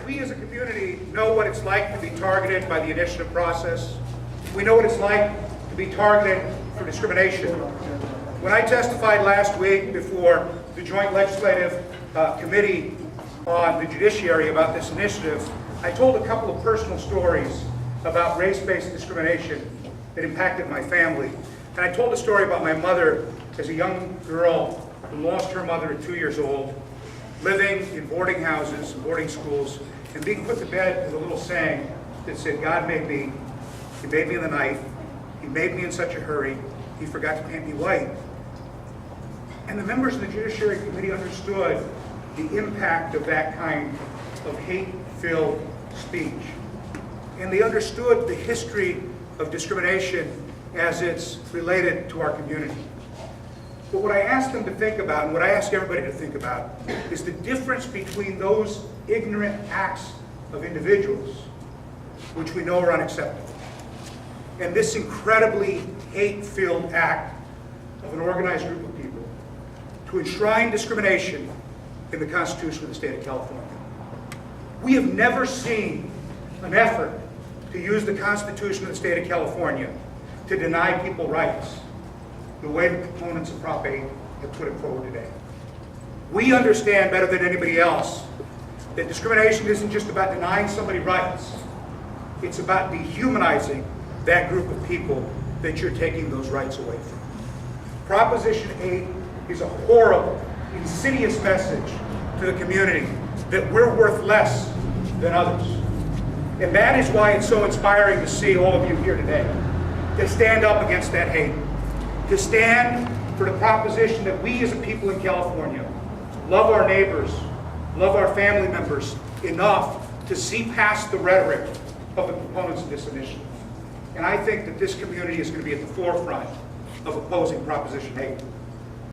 we as a community know what it's like to be targeted by the initiative process. We know what it's like to be targeted for discrimination. When I testified last week before the Joint Legislative Committee on the Judiciary about this initiative, I told a couple of personal stories about race-based discrimination that impacted my family. And I told a story about my mother as a young girl who lost her mother at 2 years old, living in boarding houses, boarding schools, and being put to bed with a little saying that said, "God made me, He made me in the night, He made me in such a hurry, He forgot to paint me white." And the members of the Judiciary Committee understood the impact of that kind of hate-filled speech. And they understood the history of discrimination as it's related to our community. But what I asked them to think about, and what I ask everybody to think about, is the difference between those ignorant acts of individuals, which we know are unacceptable, and this incredibly hate-filled act of an organized group of people to enshrine discrimination in the Constitution of the state of California. We have never seen an effort to use the Constitution of the state of California to deny people rights the way the proponents of Prop 8 have put it forward today. We understand better than anybody else that discrimination isn't just about denying somebody rights. It's about dehumanizing that group of people that you're taking those rights away from. Proposition 8 is a horrible, insidious message to the community that we're worth less than others. And that is why it's so inspiring to see all of you here today, to stand up against that hate, to stand for the proposition that we as a people in California love our neighbors, love our family members enough to see past the rhetoric of the proponents of this initiative. And I think that this community is going to be at the forefront of opposing Proposition 8.